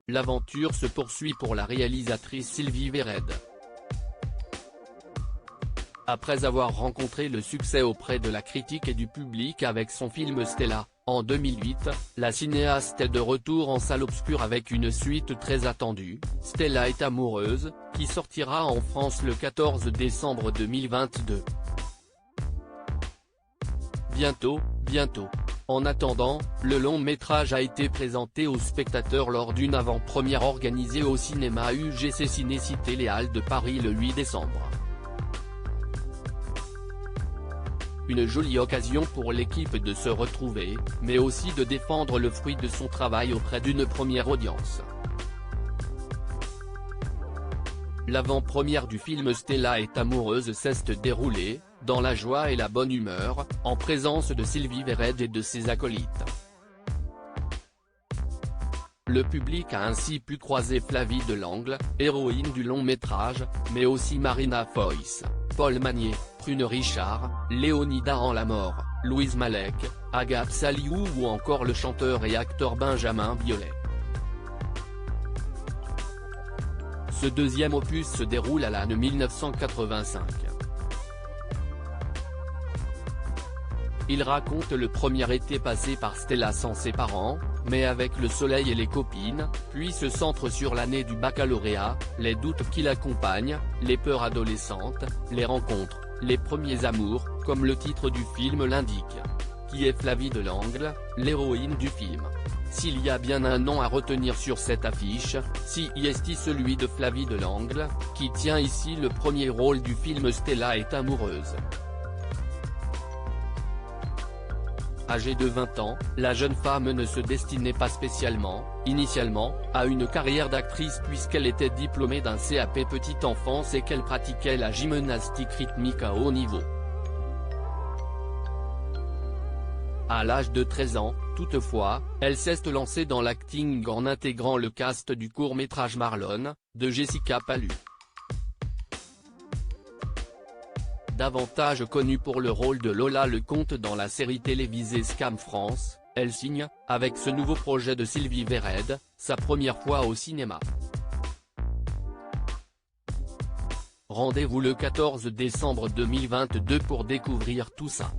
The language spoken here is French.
l'aventure se poursuit pour la réalisatrice Sylvie Vered. Après avoir rencontré le succès auprès de la critique et du public avec son film Stella, en 2008, la cinéaste est de retour en salle obscure avec une suite très attendue, Stella est amoureuse, qui sortira en France le 14 décembre 2022. Bientôt. En attendant, le long métrage a été présenté aux spectateurs lors d'une avant-première organisée au cinéma UGC Ciné-Cité Les Halles de Paris le 8 décembre. Une jolie occasion pour l'équipe de se retrouver, mais aussi de défendre le fruit de son travail auprès d'une première audience. L'avant-première du film Stella est amoureuse s'est déroulée, dans la joie et la bonne humeur, en présence de Sylvie Vered et de ses acolytes. Le public a ainsi pu croiser Flavie Delangle, héroïne du long métrage, mais aussi Marina Foïs, Paul Magnier, Prune Richard, Léonida en la mort, Louise Malek, Agathe Saliou ou encore le chanteur et acteur Benjamin Biolay. Ce deuxième opus se déroule à l'année 1985. Il raconte le premier été passé par Stella sans ses parents, mais avec le soleil et les copines, puis se centre sur l'année du baccalauréat, les doutes qui l'accompagnent, les peurs adolescentes, les rencontres, les premiers amours, comme le titre du film l'indique. Qui est Flavie Delangle, l'héroïne du film? S'il y a bien un nom à retenir sur cette affiche, si est celui de Flavie Delangle, qui tient ici le premier rôle du film Stella est amoureuse. Âgée de 20 ans, la jeune femme ne se destinait pas spécialement, initialement, à une carrière d'actrice puisqu'elle était diplômée d'un CAP petite enfance et qu'elle pratiquait la gymnastique rythmique à haut niveau. À l'âge de 13 ans, toutefois, elle s'est lancée dans l'acting en intégrant le cast du court-métrage Marlon, de Jessica Palus. Davantage connue pour le rôle de Lola Lecomte dans la série télévisée Scam France, elle signe, avec ce nouveau projet de Sylvie Vered, sa première fois au cinéma. Rendez-vous le 14 décembre 2022 pour découvrir tout ça.